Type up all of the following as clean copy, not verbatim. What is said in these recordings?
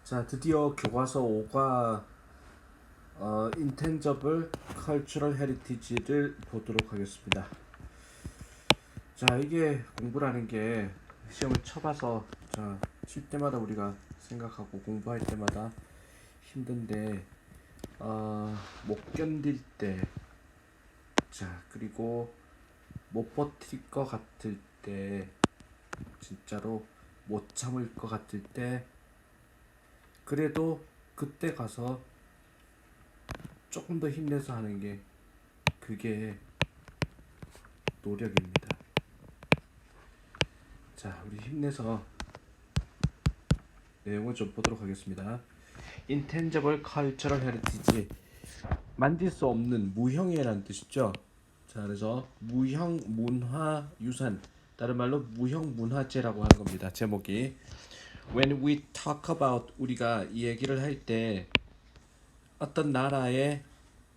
자, 드디어 교과서 5과 인텐저블 컬처럴 헤리티지를 보도록 하겠습니다. 자, 이게 공부라는 게 시험을 쳐봐서 칠 때마다 우리가 생각하고 공부할 때마다 힘든데 못 견딜 때, 그리고 못 버틸 것 같을 때, 진짜로 못 참을 것 같을 때, 그래도 그때 가서 조금 더 힘내서 하는 게 그게 노력입니다. 자, 우리 힘내서 내용을 좀 보도록 하겠습니다. Intangible Cultural Heritage, 만질 수 없는 무형이라는 뜻이죠. 자, 그래서 무형 문화 유산, 다른 말로 무형 문화재라고 하는 겁니다. 제목이 When we talk about, 우리가 이 얘기를 할 때 어떤 나라의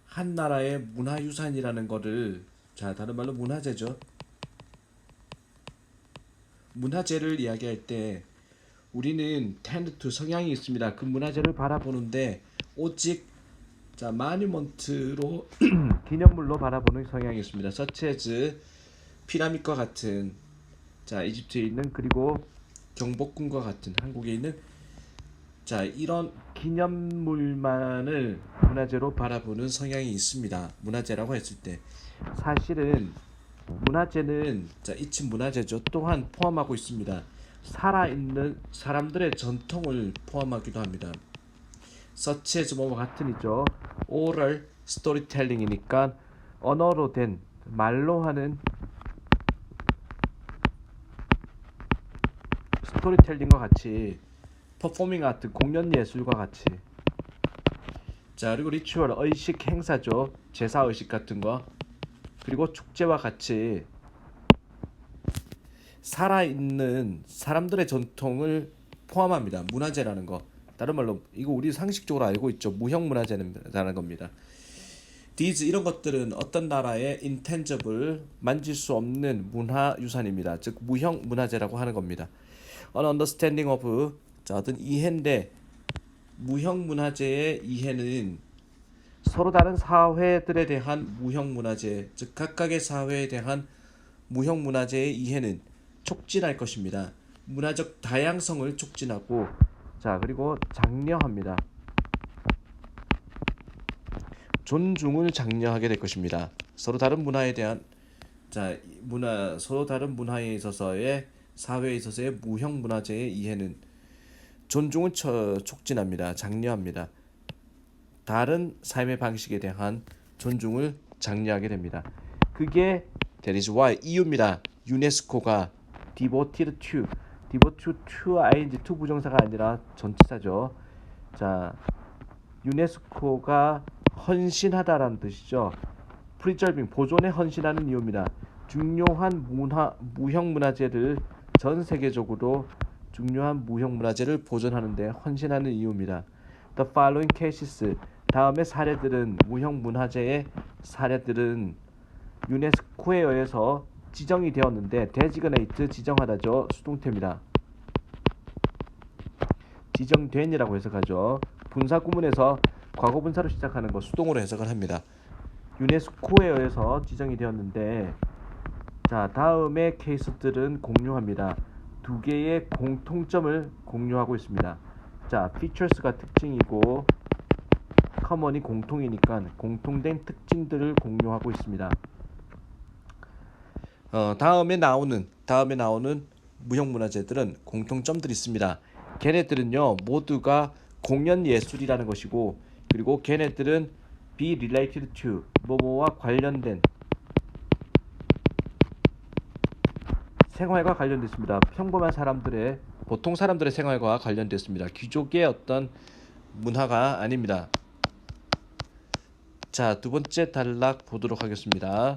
한 나라의 문화유산이라는 거를, 다른 말로 문화재죠. 문화재를 이야기할 때 우리는 tend to 성향이 있습니다. 그 문화재를 바라보는데 오직 마니먼트로 기념물로 바라보는 성향이 있습니다. such as 피라밋과 같은, 이집트에 있는, 그리고 경복궁과 같은 한국에 있는 이런 기념물만을 문화재로 바라보는 성향이 있습니다. 문화재라고 했을 때 사실은 문화재는 이층 문화재죠. 또한 포함하고 있습니다. 살아있는 사람들의 전통을 포함하기도 합니다. such as 뭐뭐 같은이죠. oral storytelling이니까 언어로 된, 말로 하는 스토리텔링과 같이, 퍼포밍 아트 공연 예술과 같이, 그리고 리추얼 의식 행사죠. 제사 의식 같은 거, 그리고 축제와 같이 살아있는 사람들의 전통을 포함합니다. 문화재라는 거. 다른 말로 이거 우리 상식적으로 알고 있죠. 무형 문화재라는 겁니다. These, 이런 것들은 어떤 나라의 intangible, 만질 수 없는 문화유산입니다. 즉 무형 문화재라고 하는 겁니다. An understanding of, 어떤 이해인데, 무형 문화재의 이해는 서로 다른 사회들에 대한 무형 문화재, 즉 각각의 사회에 대한 무형 문화재의 이해는 촉진할 것입니다. 문화적 다양성을 촉진하고, 그리고 장려합니다. 존중을 장려하게 될 것입니다. 서로 다른 문화에 대한, 서로 다른 문화에 있어서의, 사회에 있어서의 무형 문화재의 이해는 존중을 촉진합니다. 장려합니다. 다른 삶의 방식에 대한 존중을 장려하게 됩니다. 그게 that is why, 이유입니다. 유네스코가 devoted to ing to 부정사가 아니라 전치사죠. 유네스코가 헌신하다라는 뜻이죠. preserving, 보존에 헌신하는 이유입니다. 중요한 무형 문화재를, 전 세계적으로 중요한 무형 문화재를 보존하는 데 헌신하는 이유입니다. The following cases, 다음의 사례들은, 무형 문화재의 사례들은 유네스코에 의해서 지정이 되었는데, designate, 지정하다죠. 수동태입니다. 지정된이라고 해석하죠. 분사 구문에서 과거 분사로 시작하는 거 수동으로 해석을 합니다. 유네스코에 의해서 지정이 되었는데, 다음의 케이스들은 공유합니다. 두 개의 공통점을 공유하고 있습니다. features가 특징이고 common이 공통이니까 공통된 특징들을 공유하고 있습니다. 다음에 나오는 무형 문화재들은 공통점들이 있습니다. 걔네들은요 모두가 공연 예술이라는 것이고, 그리고 걔네들은 be related to, 뭐뭐와 관련된, 생활과 관련됐습니다. 평범한 사람들의, 보통 사람들의 생활과 관련됐습니다. 귀족의 어떤 문화가 아닙니다. 두 번째 단락 보도록 하겠습니다.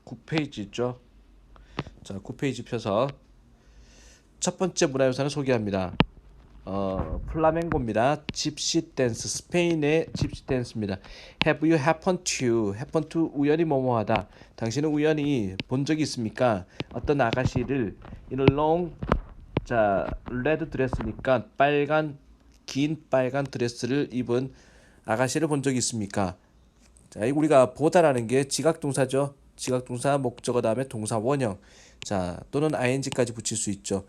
9페이지 있죠. 9페이지 펴서 첫 번째 문화유산을 소개합니다. 플라멩고입니다. 집시 댄스, 스페인의 집시 댄스입니다. Have you happen to 우연히 뭐뭐하다. 당신은 우연히 본 적이 있습니까? 어떤 아가씨를 in a long 자, 레드 드레스니까 긴 빨간 드레스를 입은 아가씨를 본 적이 있습니까? 자, 이 우리가 보다라는 게 지각동사죠. 지각동사 목적어 다음에 동사 원형. 자, 또는 ing까지 붙일 수 있죠.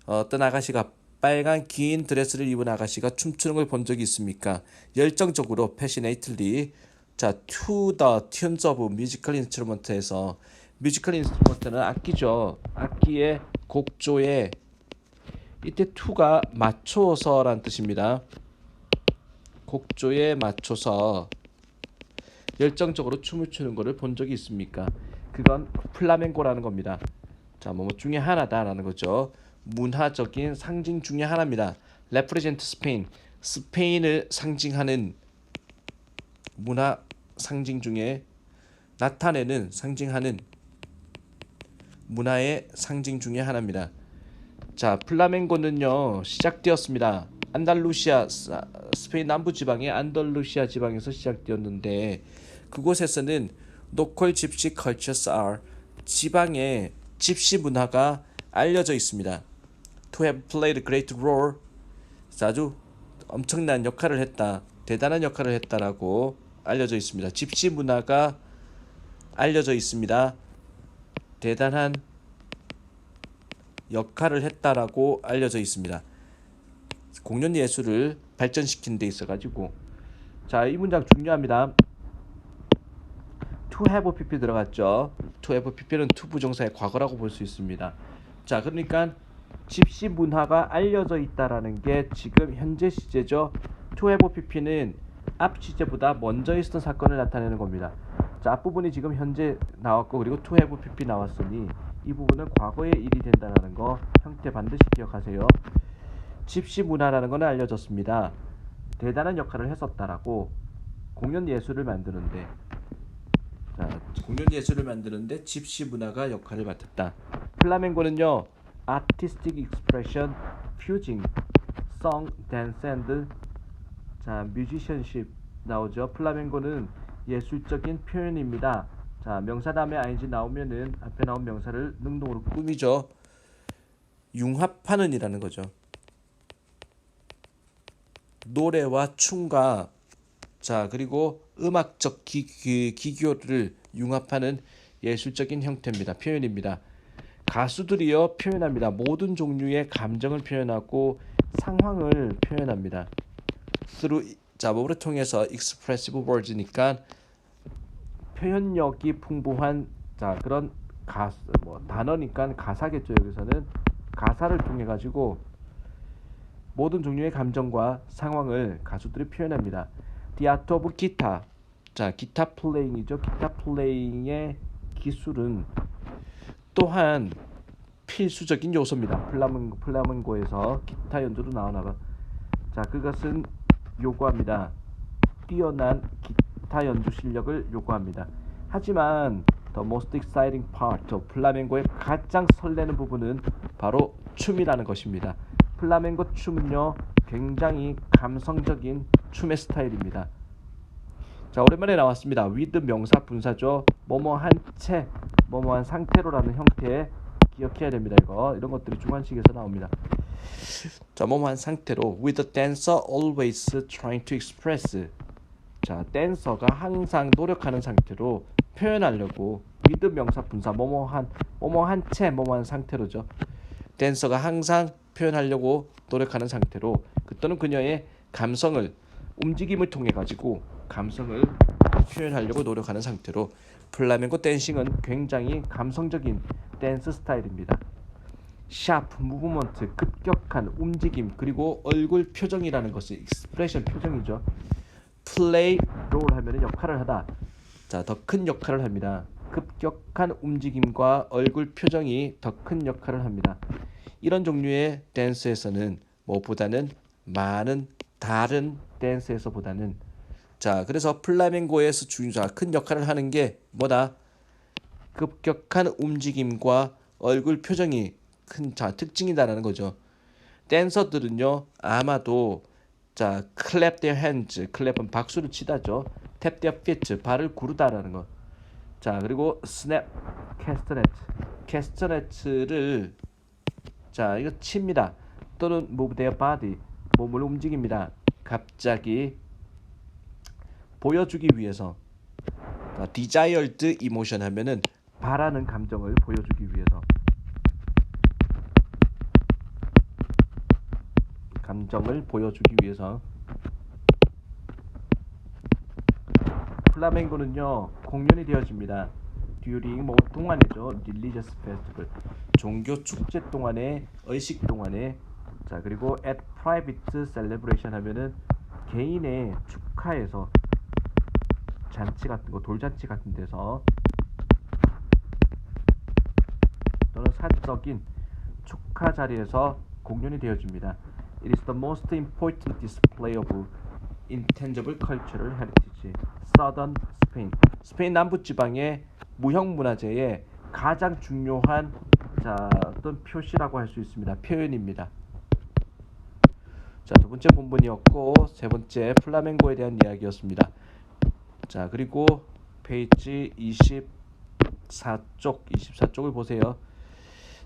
어떤 아가씨가 빨간 긴 드레스를 입은 아가씨가 춤추는 걸 본 적이 있습니까? 열정적으로 passionately. 자, to the tunes of musical instrument에서 뮤지컬 인스트루먼트는 악기죠. 악기의 곡조에 이때 to가 맞춰서란 뜻입니다. 곡조에 맞춰서 열정적으로 춤을 추는 것을 본 적이 있습니까? 그건 플라멩코라는 겁니다. 자, 뭐 중에 하나다라는 거죠. 문화적인 상징 중에 하나입니다. represent Spain. 스페인을 상징하는 문화 상징 중에 나타내는 상징하는 문화의 상징 중에 하나입니다. 자, 플라멩코는요 시작되었습니다. 안달루시아 스페인 남부 지방의 안달루시아 지방에서 시작되었는데 그곳에서는 local gypsy cultures are 지방의 집시 문화가 알려져 있습니다. To have played a great role 아주 엄청난 역할을 했다, 대단한 역할을 했다라고 알려져 있습니다. 집시 문화가 알려져 있습니다. 대단한 역할을 했다라고 알려져 있습니다. 공연 예술을 발전시키는 데 있어 가지고 자, 이 문장 중요합니다. to have pp 들어갔죠. to have pp는 to 부정사의 과거라고 볼 수 있습니다. 자, 그러니까 집시 문화가 알려져 있다라는 게 지금 현재 시제죠. to have pp는 앞 시제보다 먼저 있었던 사건을 나타내는 겁니다. 자, 앞부분이 지금 현재 나왔고 그리고 to have pp 나왔으니 이 부분은 과거의 일이 된다는 거 형태 반드시 기억하세요. 집시 문화라는 것은 알려졌습니다. 대단한 역할을 했었다라고 공연 예술을 만드는데 집시 문화가 역할을 맡았다. 플라멩코는요 artistic expression, fusing, song, dance and 자 musicianship 나오죠. 플라멩코는 예술적인 표현입니다. 자, 명사 다음에 ing 나오면은 앞에 나온 명사를 능동으로 꾸미죠. 융합하는 이라는 거죠. 노래와 춤과 자 그리고 음악적 기교를 융합하는 예술적인 형태입니다. 표현입니다. 가수들이요 표현합니다. 모든 종류의 감정을 표현하고 상황을 표현합니다. through 자 뭐를 통해서 expressive words니까 표현력이 풍부한 자 그런 단어니까 가사겠죠. 여기서는 가사를 통해 가지고 모든 종류의 감정과 상황을 가수들이 표현합니다. The art of guitar. 자, 기타 플레잉이죠. 기타 플레잉의 기술은 또한 필수적인 요소입니다. 플라멩코에서 기타 연주도 나오나봐. 자, 그것은 요구합니다. 뛰어난 기타 연주 실력을 요구합니다. 하지만 the most exciting part of 플라멩코의 가장 설레는 부분은 바로 춤이라는 것입니다. 플라멩코 춤은요 굉장히 감성적인 춤의 스타일입니다. 자, 오랜만에 나왔습니다. with 명사 분사죠. 뭐뭐한 채, 뭐뭐한 상태로라는 형태에 기억해야 됩니다. 이런 것들이 중간식에서 나옵니다. 자, 뭐뭐한 상태로 with the dancer always trying to express. 자, 댄서가 항상 노력하는 상태로 표현하려고 with 명사 분사 뭐뭐한 채, 뭐뭐한 상태로죠. 댄서가 항상 표현하려고 노력하는 상태로 또는 그녀의 감성을 움직임을 통해 가지고 감성을 표현하려고 노력하는 상태로 플라멩코 댄싱은 굉장히 감성적인 댄스 스타일입니다. 샤프, 무브먼트, 급격한 움직임 그리고 얼굴 표정이라는 것은 익스프레션 표정이죠. 플레이 롤 하면 역할을 하다. 자, 더 큰 역할을 합니다. 급격한 움직임과 얼굴 표정이 더 큰 역할을 합니다. 이런 종류의 댄스에서는 뭐보다는 많은 다른 댄스에서보다는 자 그래서 플라멩코에서 큰 역할을 하는 게 뭐다? 급격한 움직임과 얼굴 표정이 큰 특징이다라는 거죠. 댄서들은요 아마도 자 clap their hands, clap은 박수를 치다죠. tap their feet, 발을 구르다라는 거. 자 그리고 snap castanets, castanets를 자, 이거 칩니다. 또는 move their body, 몸을 움직입니다. 갑자기 보여주기 위해서. desired emotion 하면은 바라는 감정을 보여주기 위해서. 감정을 보여주기 위해서. 플라멩고는요 공연이 되어집니다. during 뭐 동안이죠. religious festival 종교 축제 동안에 의식 동안에. 자 그리고 at private celebration 하면은 개인의 축하에서 잔치 같은 거 돌잔치 같은 데서 또는 사적인 축하 자리에서 공연이 되어집니다. It is the most important display of intangible cultural heritage. Southern Spain. 스페인 남부 지방의 무형 문화재의 가장 중요한 어떤 표시라고 할 수 있습니다. 표현입니다. 자, 두 번째 본문이었고 세 번째 플라멩고에 대한 이야기였습니다. 자, 그리고 페이지 24쪽을 보세요.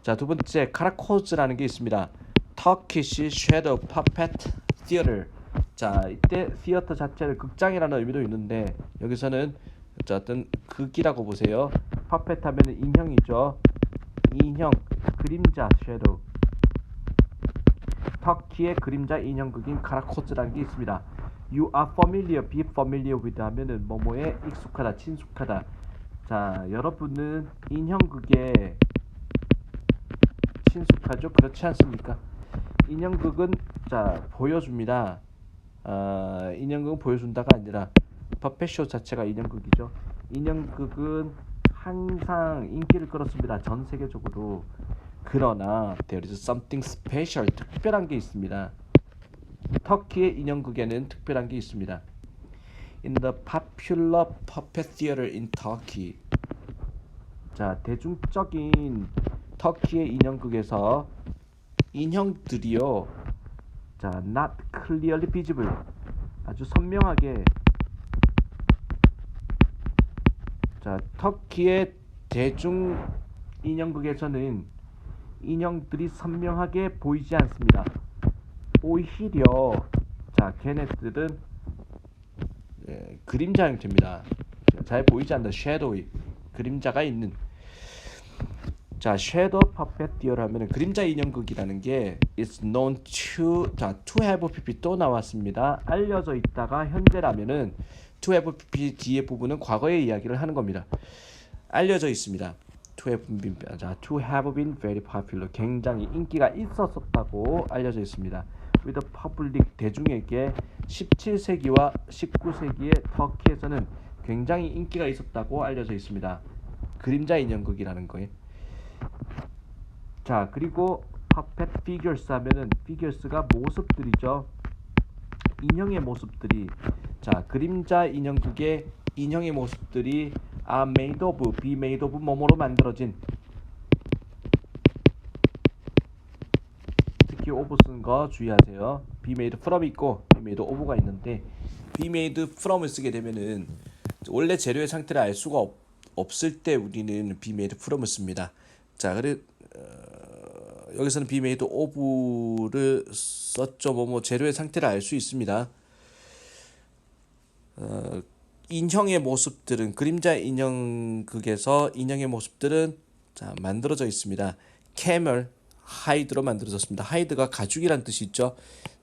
자, 두 번째 카라코즈라는 게 있습니다. Turkish Shadow Puppet Theater. 자, 이때 theater 자체를 극장이라는 의미도 있는데 여기서는 어떤 극이라고 보세요. puppet 하면은 인형이죠. 인형, 그림자, shadow. 터키의 그림자 인형극인 카라코즈라는 게 있습니다. You are familiar, be familiar with 하면은 뭐뭐에 익숙하다, 친숙하다. 자, 여러분은 인형극에 친숙하죠? 그렇지 않습니까? 인형극은 보여줍니다. 인형극은 보여준다가 아니라 퍼펫쇼 자체가 인형극이죠. 인형극은 항상 인기를 끌었습니다. 전 세계적으로. 그러나 there is something special, 특별한 게 있습니다. 터키의 인형극에는 특별한 게 있습니다. In the popular puppet theater in Turkey. 자, 대중적인 터키의 인형극에서 인형들이요. 자, not clearly visible. 아주 선명하게. 자, 터키의 대중 인형극에서는 인형들이 선명하게 보이지 않습니다. 오히려 걔네들은 그림자 형태입니다. 잘 보이지 않는 섀도우이 그림자가 있는. 자, 섀도우 퍼펫 디어라면 그림자 인형극이라는 게 is known to have pp 또 나왔습니다. 알려져 있다가 현재라면은 to have pp 뒤에 부분은 과거의 이야기를 하는 겁니다. 알려져 있습니다. to have been very popular. 굉장히 인기가 있었다고 알려져 있습니다. with the public 대중에게 17세기와 19세기의 터키에서는 굉장히 인기가 있었다고 알려져 있습니다. 그림자 인형극이라는 거예요. 자, 그리고 puppet figures 하면은 figures가 모습들이죠. 인형의 모습들이. 자, 그림자 인형극의 인형의 모습들이 are made of, be made of 뭐뭐로 만들어진. 특히 of 쓴 거 주의하세요. be made from 있고 be made of가 있는데 be made from을 쓰게 되면은 원래 재료의 상태를 알 수가 없을 때 우리는 be made from을 씁니다. 자, 여기서는 be made of를 썼죠. 뭐 재료의 상태를 알 수 있습니다. 인형의 모습들은 그림자 인형극에서 인형의 모습들은 만들어져 있습니다. camel, hide로 만들어졌습니다. hide가 가죽이란 뜻이 있죠.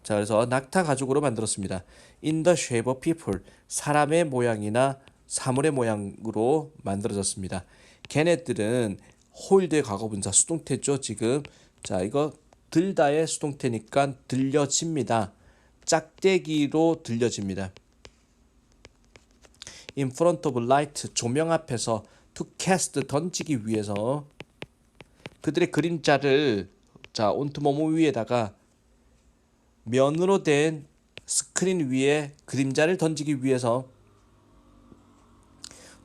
자, 그래서 낙타 가죽으로 만들었습니다. in the shape of people, 사람의 모양이나 사물의 모양으로 만들어졌습니다. 걔네들은 홀드의 과거분사 수동태죠. 지금 자, 이거 들다의 수동태니까 들려집니다. 짝대기로 들려집니다. in front of light, 조명 앞에서 to cast, 던지기 위해서 그들의 그림자를 onto 뭐뭐 위에다가 면으로 된 스크린 위에 그림자를 던지기 위해서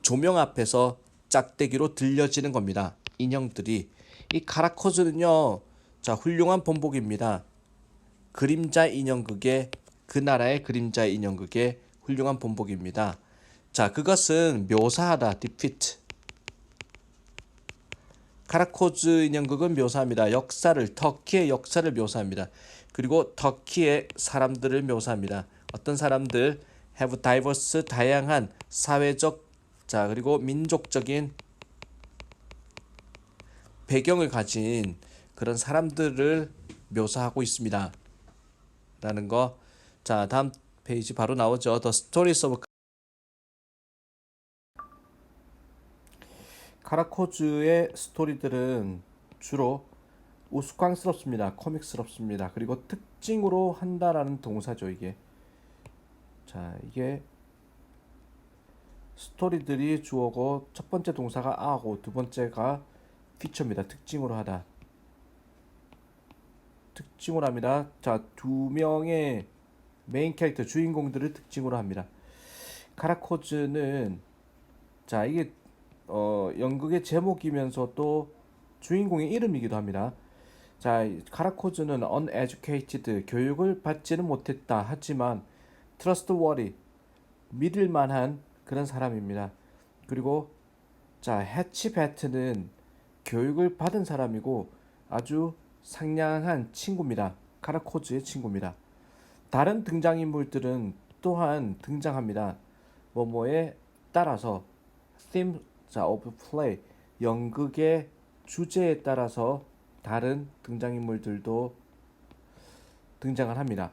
조명 앞에서 짝대기로 들려지는 겁니다. 인형들이. 이 카라코즈는요, 훌륭한 본보기입니다. 그림자 인형극의 그 나라의 그림자 인형극의 훌륭한 본보기입니다. 자, 그것은 묘사하다, defeat. 카라코즈 인형극은 묘사합니다. 역사를 터키의 역사를 묘사합니다. 그리고 터키의 사람들을 묘사합니다. 어떤 사람들 have diverse 다양한 사회적 자 그리고 민족적인 배경을 가진 그런 사람들을 묘사하고 있습니다. 라는 거. 자, 다음 페이지 바로 나오죠. The Stories of 카라코즈의 스토리들은 주로 우스꽝스럽습니다. 코믹스럽습니다. 그리고 특징으로 한다라는 동사죠, 이게. 자, 이게 스토리들이 주어고 첫 번째 동사가 아고 두 번째가 피처입니다. 특징으로 하다. 특징으로 합니다. 자, 두 명의 메인 캐릭터 주인공들을 특징으로 합니다. 카라코즈는 자, 이게 연극의 제목이면서 또 주인공의 이름이기도 합니다. 자, 카라코즈는 uneducated, 교육을 받지는 못했다. 하지만 trustworthy, 믿을 만한 그런 사람입니다. 그리고 자, 해치베트는 교육을 받은 사람이고 아주 상냥한 친구입니다. 카라코즈의 친구입니다. 다른 등장인물들은 또한 등장합니다. 뭐뭐에 따라서 theme 자, of play 연극의 주제에 따라서 다른 등장인물들도 등장을 합니다.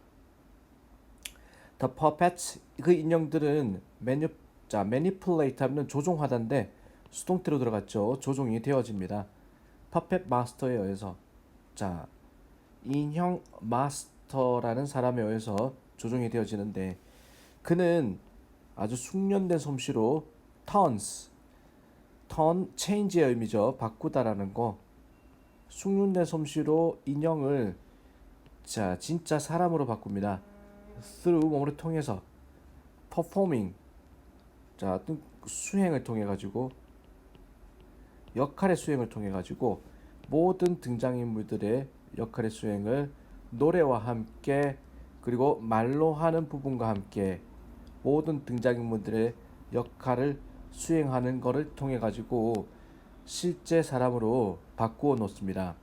The puppets 그 인형들은 manipulate 하면 조종하다인데 수동태로 들어갔죠. 조종이 되어집니다. 퍼펫 마스터에 의해서 자 인형 마스터라는 사람에 의해서 조종이 되어지는데 그는 아주 숙련된 솜씨로 turn change의 의미죠. 바꾸다라는 거. 숙련된 솜씨로 인형을 자 진짜 사람으로 바꿉니다. through 몸을 통해서 performing 자 어떤 수행을 통해 가지고 역할의 수행을 통해 가지고 모든 등장인물들의 역할의 수행을 노래와 함께 그리고 말로 하는 부분과 함께 모든 등장인물들의 역할을 수행하는 것을 통해 가지고 실제 사람으로 바꾸어 놓습니다.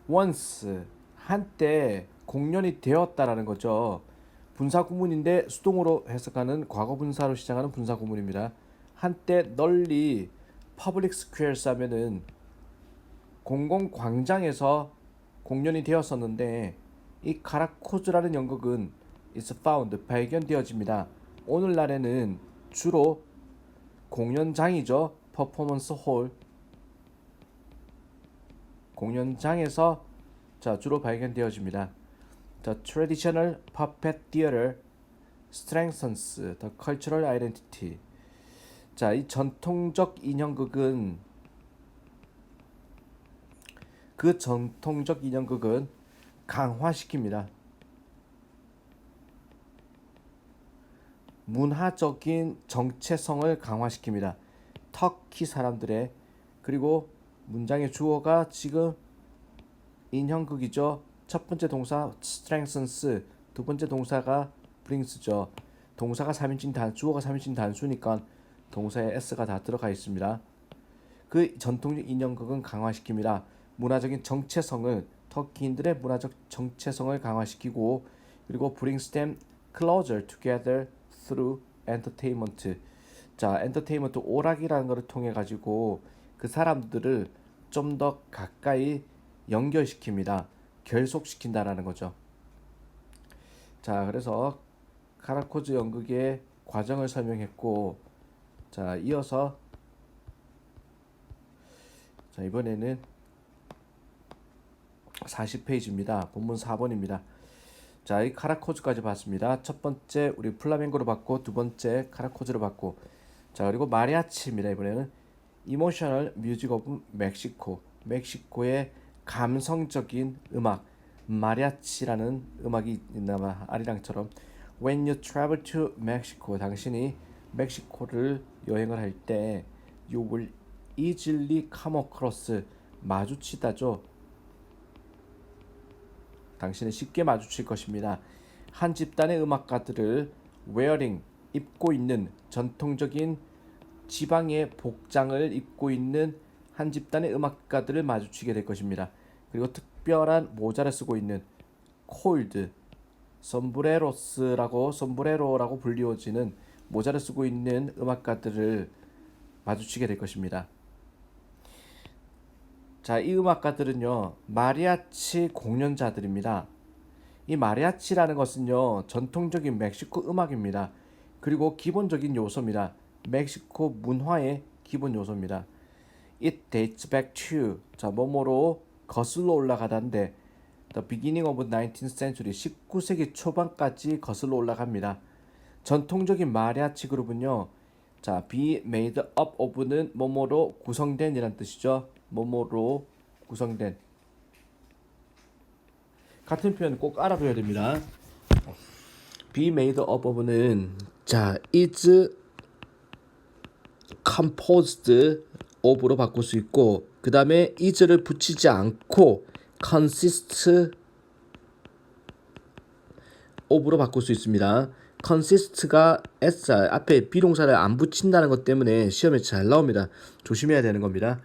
once 한때 공연이 되었다라는 거죠. 분사 구문인데 수동으로 해석하는 과거 분사로 시작하는 분사 구문입니다. 한때 널리 퍼블릭 스퀘어스 하면은 공공 광장에서 공연이 되었었는데 이 카라코즈라는 연극은 is found 발견되어집니다. 오늘날에는 주로 공연장이죠. 퍼포먼스 홀 공연장에서 자 주로 발견되어집니다. The traditional puppet theater strengthens the cultural identity. 자, 이 전통적 인형극은 강화시킵니다. 문화적인 정체성을 강화시킵니다. 터키 사람들의 그리고 문장의 주어가 지금 인형극이죠. 첫 번째 동사 strengthens, 두 번째 동사가 brings죠. 동사가 3인칭 주어가 3인칭 단수니까 동사에 s가 다 들어가 있습니다. 그 전통적 인형극은 강화시킵니다. 문화적인 정체성을 터키인들의 문화적 정체성을 강화시키고 그리고 brings them closer together through entertainment. 자, 엔터테인먼트 오락이라는 것을 통해 가지고 그 사람들을 좀 더 가까이 연결시킵니다. 결속시킨다라는 거죠. 자, 그래서 카라코즈 연극의 과정을 설명했고, 자, 이어서 자, 이번에는 40페이지입니다. 본문 4번입니다. 자, 이 카라코즈까지 봤습니다. 첫 번째 우리 플라멩고로 봤고 두 번째 카라코즈로 봤고 자, 그리고 마리아치입니다. 이번에는 이모셔널 뮤직 오브 멕시코. 멕시코의 감성적인 음악 마리아치라는 음악이 있나봐 아리랑처럼 When you travel to Mexico 당신이 멕시코를 여행을 할 때 You will easily come across 마주치다죠. 당신은 쉽게 마주칠 것입니다. 한 집단의 음악가들을 wearing 입고 있는 전통적인 지방의 복장을 입고 있는 한 집단의 음악가들을 마주치게 될 것입니다. 그리고 특별한 모자를 쓰고 있는 콜드, 솜브레로라고 불리워지는 모자를 쓰고 있는 음악가들을 마주치게 될 것입니다. 자, 이 음악가들은요, 마리아치 공연자들입니다. 이 마리아치라는 것은요, 전통적인 멕시코 음악입니다. 그리고 기본적인 요소입니다. 멕시코 문화의 기본 요소입니다. It dates back to, 자, 뭐뭐로 거슬러 올라가다인데 The beginning of 19th century, 19세기 초반까지 거슬러 올라갑니다. 전통적인 마리아치 그룹은요, 자, be made up of는 뭐뭐로 구성된이란 뜻이죠. 뭐뭐로 구성된. 같은 표현 꼭 알아둬야 됩니다. be made up of는 자, is composed of로 바꿀 수 있고, 그 다음에 is를 붙이지 않고 consist of로 바꿀 수 있습니다. consist가 s 앞에 비동사를 안 붙인다는 것 때문에 시험에 잘 나옵니다. 조심해야 되는 겁니다.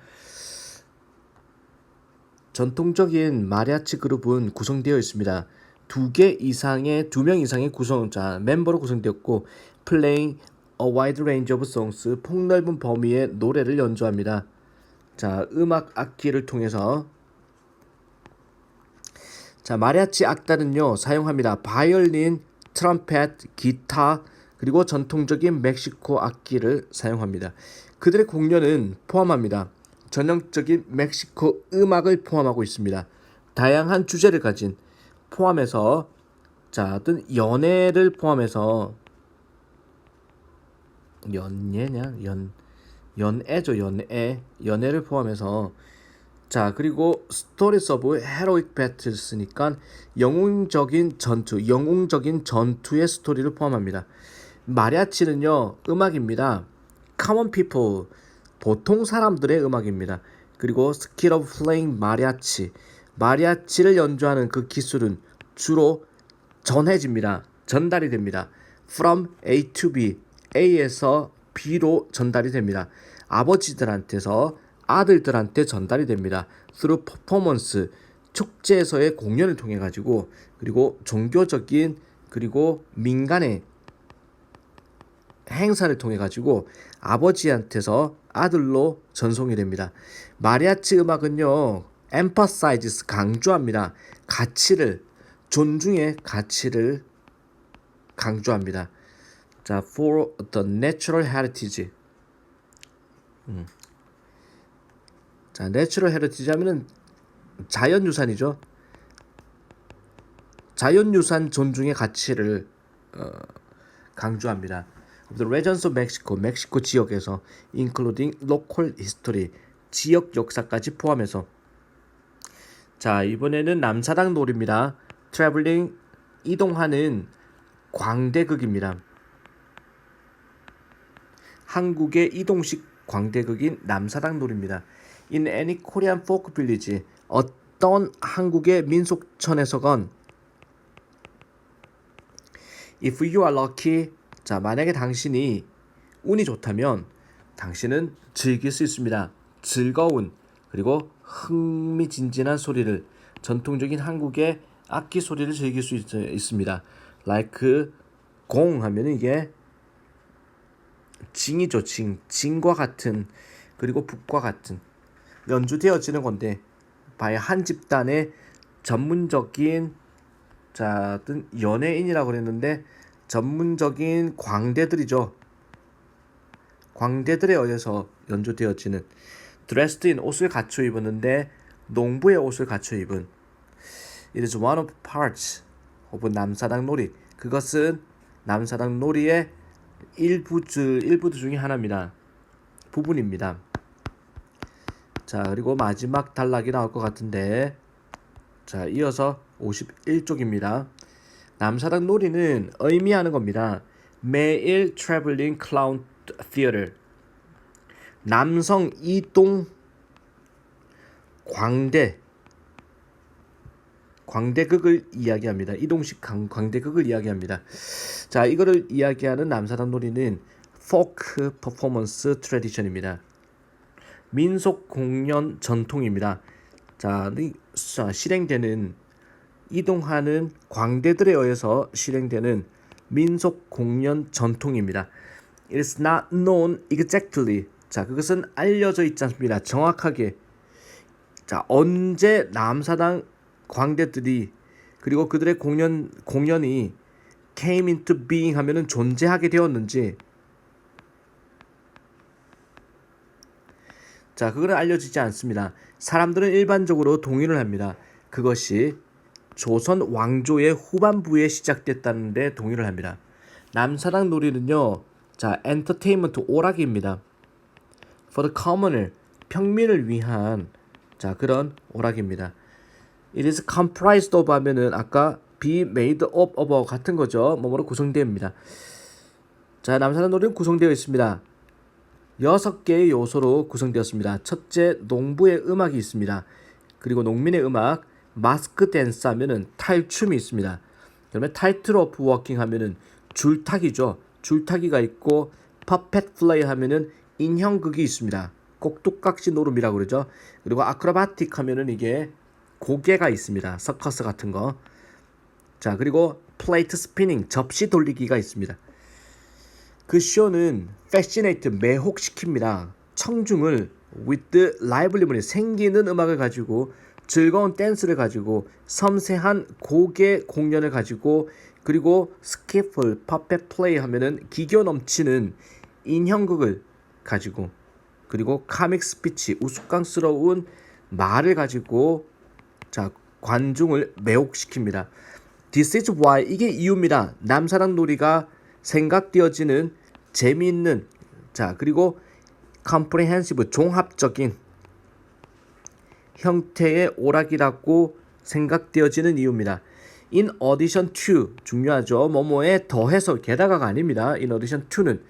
전통적인 마리아치 그룹은 구성되어 있습니다. 두 명 이상의 구성자 멤버로 구성되었고 playing a wide range of songs, 폭넓은 범위의 노래를 연주합니다. 자, 음악 악기를 통해서 자, 마리아치 악단은요 사용합니다. 바이올린, 트럼펫, 기타, 그리고 전통적인 멕시코 악기를 사용합니다. 그들의 공연은 포함합니다. 전형적인 멕시코 음악을 포함하고 있습니다. 다양한 주제를 가진 포함해서 자, 어떤 연애를 포함해서 연애를 포함해서 자, 그리고 스토리스 오브 헤로익 배틀스니까 영웅적인 전투의 스토리를 포함합니다. 마리아치는요 음악입니다. common people, 보통 사람들의 음악입니다. 그리고 skill of playing 마리아치를 연주하는 그 기술은 주로 전달이 됩니다. from A to B, A에서 B로 전달이 됩니다. 아버지들한테서 아들들한테 전달이 됩니다. through performance, 축제에서의 공연을 통해 가지고, 그리고 종교적인 그리고 민간의 행사를 통해 가지고 아버지한테서 아들로 전송이 됩니다. 마리아치 음악은요 emphasizes, 강조합니다. 존중의 가치를 강조합니다. 자, for the natural heritage. 자, 내추럴 헤리티지 하면은 자연유산이죠. 자연유산 존중의 가치를 강조합니다. The regions of Mexico, 멕시코 지역에서 including local history, 지역 역사까지 포함해서. 자, 이번에는 남사당 놀이입니다. traveling, 이동하는 광대극입니다. 한국의 이동식 광대극인 남사당 놀이입니다. In any Korean folk village, 어떤 한국의 민속촌에서건 if you are lucky, 자, 만약에 당신이 운이 좋다면 당신은 즐길 수 있습니다. 즐거운 그리고 흥미진진한 소리를, 전통적인 한국의 악기 소리를 즐길 수 있습니다. like 공 하면은 이게 징이죠. 징과 같은, 그리고 북과 같은 연주되어지는 건데, 바에 한 집단의 전문적인 자, 어떤 연예인이라고 그랬는데 전문적인 광대들이죠. 광대들에 의해서 연주되어지는, dressed in, 옷을 갖춰 입었는데 농부의 옷을 갖춰 입은. It is one of parts of 남사당 놀이. 그것은 남사당 놀이의 일부들 중에 하나입니다. 부분입니다. 자, 그리고 마지막 단락이 나올 것 같은데, 자, 이어서 51쪽입니다. 남사당 놀이는 의미하는 겁니다. Male Traveling Clown Theater, 남성 이동 광대극을 이야기합니다. 이동식 광대극을 이야기합니다. 자, 이거를 이야기하는 남사당 놀이는 folk performance tradition입니다. 민속 공연 전통입니다. 자, 실행되는 이동하는 광대들에 의해서 실행되는 민속 공연 전통입니다. It is not known exactly. 자, 그것은 알려져 있지 않습니다. 정확하게. 자, 언제 남사당 광대들이 그리고 그들의 공연이 came into being 하면은 존재하게 되었는지, 자, 그거는 알려지지 않습니다. 사람들은 일반적으로 동의를 합니다. 그것이 조선 왕조의 후반부에 시작됐다는데 동의를 합니다. 남사당 놀이는요, 자, 엔터테인먼트 오락입니다. For the commoner, 평민을 위한 자 그런 오락입니다. It is comprised of 하면은 아까 be made up of 같은 거죠. 뭐뭐로 구성됩니다. 자, 남사당 놀이는 구성되어 있습니다. 6개의 요소로 구성되었습니다. 첫째, 농부의 음악이 있습니다. 그리고 농민의 음악, 마스크 댄스 하면은 탈춤이 있습니다. 그다음에 타이틀 오프 워킹 하면은 줄타기죠. 줄타기가 있고, 퍼펫 플레이 하면은 인형극이 있습니다. 꼭두각시 노름이라고 그러죠. 그리고 아크로바틱 하면은 이게 고개가 있습니다. 서커스 같은 거. 자, 그리고 플레이트 스피닝, 접시 돌리기가 있습니다. 그 쇼는 fascinate, 매혹시킵니다. 청중을 with lively, 생기는 음악을 가지고, 즐거운 댄스를 가지고, 섬세한 고개 공연을 가지고, 그리고 스키플, 퍼펫 플레이 하면은 기교 넘치는 인형극을 가지고, 그리고 카믹 스피치, 우스꽝스러운 말을 가지고, 자, 관중을 매혹시킵니다. This is why, 이게 이유입니다. 남사당 놀이가 생각되어지는 재미있는, 자, 그리고 comprehensive, 종합적인 형태의 오락이라고 생각되어지는 이유입니다. In addition to, 중요하죠. 뭐뭐에 더해서, 게다가가 아닙니다. In addition to는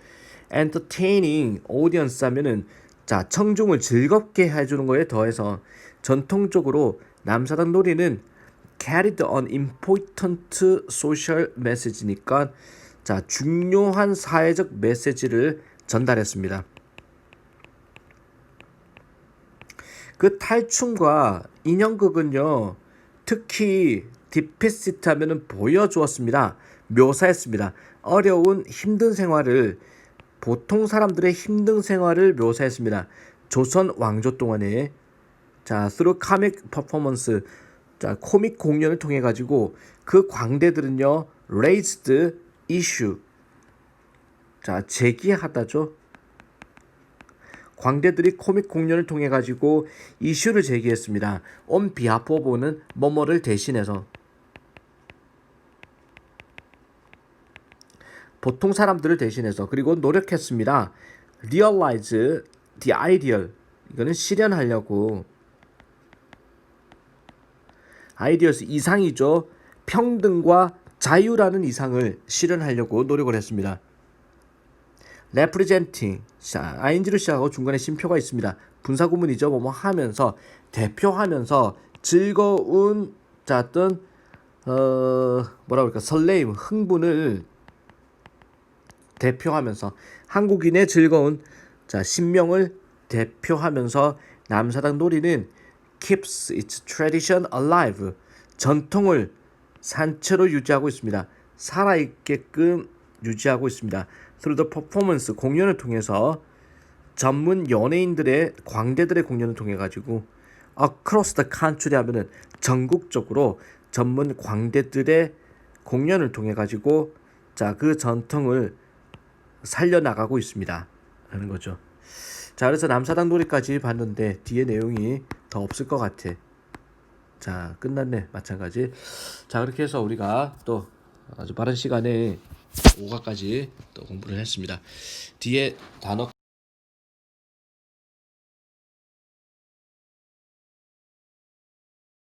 entertaining audience 하면은, 자, 청중을 즐겁게 해주는 거에 더해서, 전통적으로 남사당 놀이는 carried an important social message니까, 자, 중요한 사회적 메시지를 전달했습니다. 그 탈춤과 인형극은요, 특히 디피시트 하면은 보여주었습니다. 묘사했습니다. 어려운 힘든 생활을, 보통 사람들의 힘든 생활을 묘사했습니다. 조선 왕조 동안에, 자, through comic performance, 자, 코믹 공연을 통해 가지고 그 광대들은요, raised issue, 자, 제기하다죠. 광대들이 코믹 공연을 통해 가지고 이슈를 제기했습니다. on behalf of는 뭐뭐를 대신해서, 보통 사람들을 대신해서, 그리고 노력했습니다. realize the ideal, 이거는 실현하려고, ideals, 이상이죠. 평등과 자유라는 이상을 실현하려고 노력을 했습니다. representing, 자, ing로 시작하고 중간에 쉼표가 있습니다. 분사구문이죠. 뭐뭐 하면서, 대표하면서, 즐거운, 자, 어떤 뭐라 그럴까, 설레임, 흥분을 대표하면서, 한국인의 즐거운, 자, 신명을 대표하면서 남사당 놀이는 keeps its tradition alive, 전통을 산채로 유지하고 있습니다. 살아있게끔 유지하고 있습니다. through the performance, 공연을 통해서, 전문 연예인들의, 광대들의 공연을 통해 가지고, across the country 하면은 전국적으로 전문 광대들의 공연을 통해 가지고, 자, 그 전통을 살려나가고 있습니다 하는 거죠. 자, 그래서 남사당 놀이까지 봤는데 뒤에 내용이 더 없을 것 같아. 자, 끝났네. 마찬가지. 자, 그렇게 해서 우리가 또 아주 빠른 시간에 5가까지 또 공부를 했습니다. 뒤에 단어